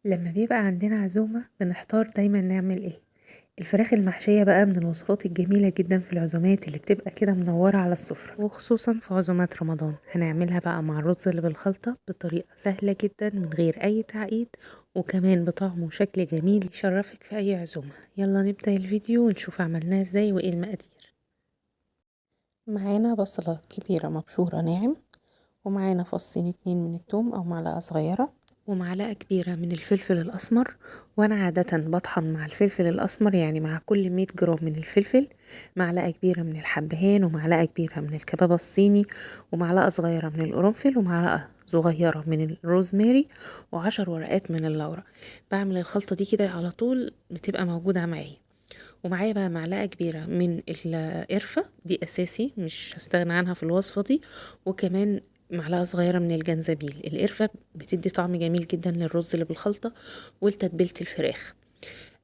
لما بيبقى عندنا عزومة بنحتار دايما نعمل ايه. الفراخ المحشية بقى من الوصفات الجميلة جدا في العزومات اللي بتبقى كده منورة على السفرة، وخصوصا في عزومات رمضان. هنعملها بقى مع الرز اللي بالخلطة بطريقة سهلة جدا من غير اي تعقيد، وكمان بطعم وشكل جميل يشرفك في اي عزومة. يلا نبدأ الفيديو ونشوف عملناه ازاي وايه المقادير. معانا بصلة كبيرة مبشورة ناعم، ومعانا فصين 2 من الثوم او معلقة صغيرة، ومعلقة كبيرة من الفلفل الأسمر. وأنا عادة بطحن مع الفلفل الأسمر، يعني مع كل 100 جرام من الفلفل معلقة كبيرة من الحبهان، ومعلقة كبيرة من الكباب الصيني، ومعلقة صغيرة من القرنفل، ومعلقة صغيرة من الروزماري، و10 ورقات من اللورا. بعمل الخلطة دي كده على طول، بتبقى موجودة معايا. ومعايا بقى معلقة كبيرة من القرفة، دي أساسي مش هستغنى عنها في الوصفة دي. وكمان معلقة صغيرة من الجنزبيل. القرفة بتدي طعم جميل جدا للرز اللي بالخلطة ولتتبيلة الفراخ.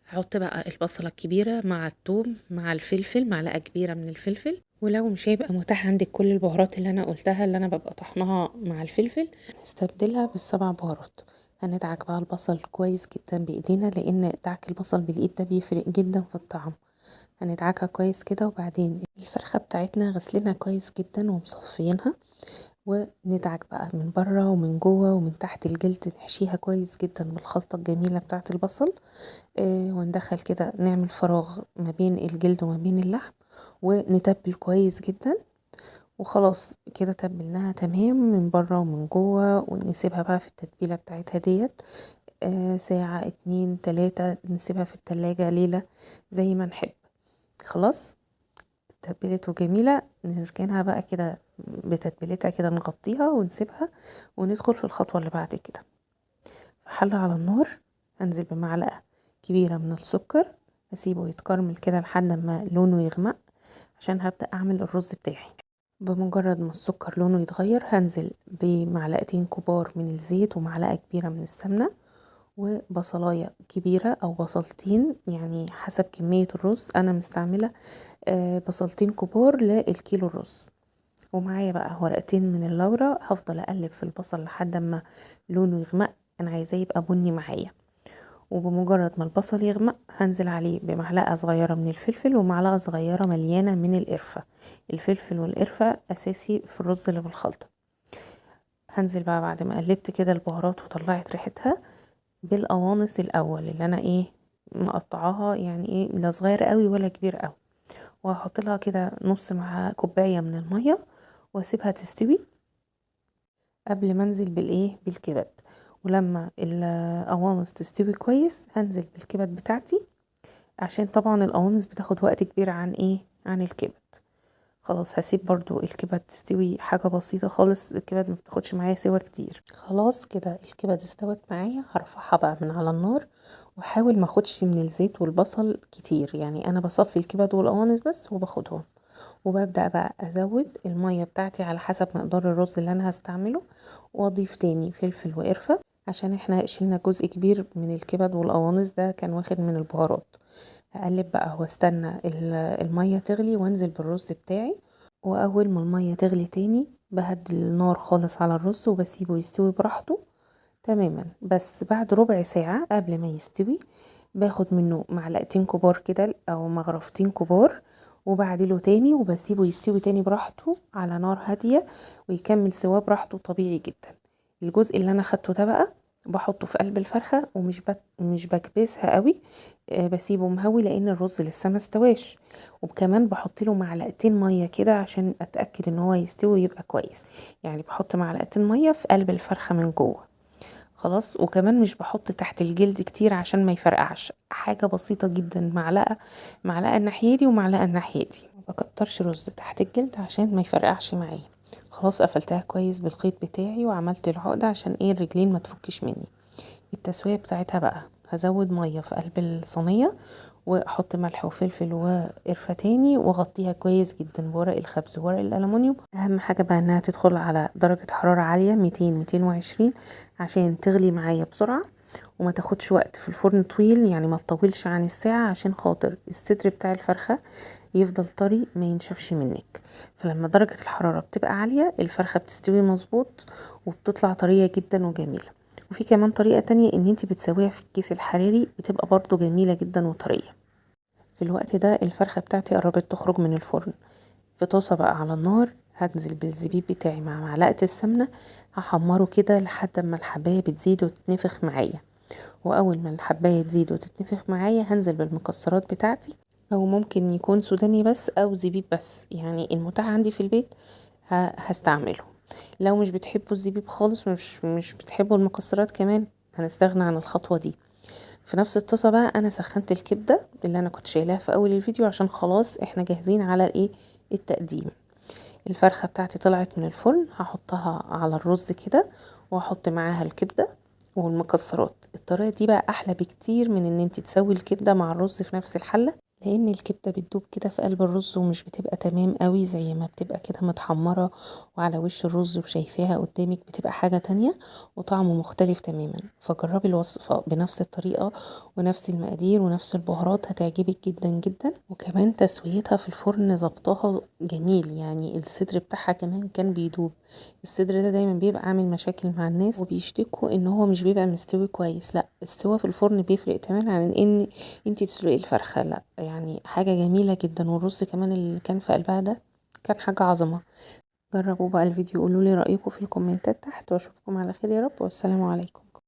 هحط بقى البصلة الكبيرة مع الثوم مع الفلفل، معلقة كبيرة من الفلفل. ولو مش هيبقى متاح عندك كل البهارات اللي انا قلتها اللي انا ببقى طحناها مع الفلفل، نستبدلها بالسبع بهارات. هندعك بقى البصل كويس جدا بايدينا، لان دعك البصل بالايد ده بيفرق جدا في الطعم. هندعكها كويس كده، وبعدين الفرخة بتاعتنا غسلينها كويس جدا ومصفيينها، وندعك بقى من بره ومن جوه ومن تحت الجلد، نحشيها كويس جدا بالخلطة الجميلة بتاعة البصل. وندخل كده نعمل فراغ ما بين الجلد وما بين اللحم، ونتبل كويس جدا. وخلاص كده تبلناها تمام من بره ومن جوه، ونسيبها بقى في التتبيلة بتاعتها ديت ساعة 2 3، نسيبها في التلاجة ليلة زي ما نحب. خلاص اتبلت وجميلة، نركنها بقى كده بتتبيلتها كده، نغطيها ونسيبها، وندخل في الخطوة اللي بعد كده. في حلة على النار هنزل بمعلقة كبيرة من السكر، هسيبه يتكرمل كده لحد ما لونه يغمق، عشان هبدأ اعمل الرز بتاعي. بمجرد ما السكر لونه يتغير هنزل بمعلقتين كبار من الزيت ومعلقة كبيرة من السمنة، وبصلاية كبيرة او بصلتين، يعني حسب كمية الرز. انا مستعملة بصلتين كبار للكيلو الرز. ومعايا بقى ورقتين من اللورا، هفضل اقلب في البصل لحد ما لونه يغمق. انا عايزاه يبقى بني معايا. وبمجرد ما البصل يغمق هنزل عليه بمعلقة صغيرة من الفلفل ومعلقة صغيرة مليانة من القرفة. الفلفل والقرفة اساسي في الرز اللي بالخلطة. هنزل بقى بعد ما قلبت كده البهارات وطلعت ريحتها بالقوانص الاول، اللي انا مقطعاها، يعني لا صغير قوي ولا كبير قوي. وهحط لها كده نص مع كوباية من المية، واسيبها تستوي قبل ما انزل بالكبد. ولما القوانص تستوي كويس هنزل بالكبد بتاعتي، عشان طبعا القوانص بتاخد وقت كبير عن الكبد. خلاص هسيب برضو الكبد تستوي حاجة بسيطة خالص، الكبد ما بتاخدش معايا سوا كتير. خلاص كده الكبد استوت معايا، هرفعها بقى من على النار، واحاول ما اخدش من الزيت والبصل كتير. يعني انا بصفي الكبد والقوانص بس وباخدهم، وببدأ بقى ازود المية بتاعتي على حسب مقدار الرز اللي انا هستعمله، واضيف تاني فلفل وقرفة، عشان احنا شيلنا جزء كبير من الكبد والقوانص ده كان واخد من البهارات. هقلب بقى واستنى المية تغلي، وانزل بالرز بتاعي. واول ما المية تغلي تاني بهدي النار خالص على الرز، وبسيبه يستوي براحته تماما. بس بعد ربع ساعة قبل ما يستوي باخد منه معلقتين كبار كده او مغرفتين كبار، وبعدله تاني وبسيبه يستوي تاني براحته على نار هادية، ويكمل سواه براحته طبيعي جدا. الجزء اللي انا خدته ده بقى بحطه في قلب الفرخة، مش بكبسها قوي. بسيبه مهوي لان الرز لسه ما استواش. وكمان بحط له معلقتين ميه كده عشان اتاكد ان هو يستوي ويبقى كويس. يعني بحط معلقتين ميه في قلب الفرخة من جوه. خلاص. وكمان مش بحط تحت الجلد كتير عشان ما يفرقعش، حاجة بسيطة جدا، معلقة الناحية دي ومعلقة الناحية دي. ما بكترش رز تحت الجلد عشان ما يفرقعش معايا. خلاص قفلتها كويس بالخيط بتاعي، وعملت العقدة عشان الرجلين ما تفكش مني. التسوية بتاعتها بقى هزود مية في قلب الصينية، واحط ملح وفلفل وقرفة تاني، واغطيها كويس جدا بورق الخبز وورق الالومنيوم. اهم حاجة بقى انها تدخل على درجة حرارة عالية 200 220 عشان تغلي معايا بسرعة، وما تاخدش وقت في الفرن طويل، يعني ما تطولش عن الساعة، عشان خاطر الصدر بتاع الفرخة يفضل طري ما ينشفش منك. فلما درجة الحرارة بتبقى عالية الفرخة بتستوي مظبوط، وبتطلع طرية جدا وجميلة. وفي كمان طريقة تانية ان انتي بتسويها في الكيس الحراري، بتبقى برضو جميلة جدا وطرية. في الوقت ده الفرخة بتاعتي قربت تخرج من الفرن. في طاسة بقى على النار هنزل بالزبيب بتاعي مع معلقة السمنة، هحمره كده لحد ما الحباية بتزيد وتتنفخ معايا. واول ما الحباية تزيد وتتنفخ معايا هنزل بالمكسرات بتاعتي، او ممكن يكون سوداني بس او زبيب بس، يعني المتاح عندي في البيت هستعمله. لو مش بتحبوا الزبيب خالص مش بتحبوا المكسرات كمان، هنستغنى عن الخطوة دي. في نفس الطاسة بقى انا سخنت الكبدة اللي انا كنت شايلاها في اول الفيديو، عشان خلاص احنا جاهزين على الايه، التقديم. الفرخة بتاعتي طلعت من الفرن، هحطها على الرز كده واحط معاها الكبدة والمكسرات. الطريقة دي بقى احلى بكتير من ان انت تسوي الكبدة مع الرز في نفس الحلة، لان الكبدة بتدوب كده في قلب الرز ومش بتبقى تمام قوي زي ما بتبقى كده متحمرة وعلى وش الرز وشايفاها قدامك، بتبقى حاجة تانية وطعمه مختلف تماما. فجربي الوصفة بنفس الطريقة ونفس المقادير ونفس البهارات، هتعجبك جدا جدا. وكمان تسويتها في الفرن ظبطها جميل، يعني الصدر بتاعها كمان كان بيدوب. الصدر ده دايما بيبقى عامل مشاكل مع الناس وبيشتكوا ان هو مش بيبقى مستوي كويس، لا السوا في الفرن بيفرق تماما عن ان انتي تسلقي الفرخة. لا يعني حاجة جميلة جدا، والرز كمان اللي كان في قلبها ده كان حاجة عظمة. جربوا بقى الفيديو، قولوا لي رأيكم في الكومنتات تحت، واشوفكم على خير يا رب، والسلام عليكم.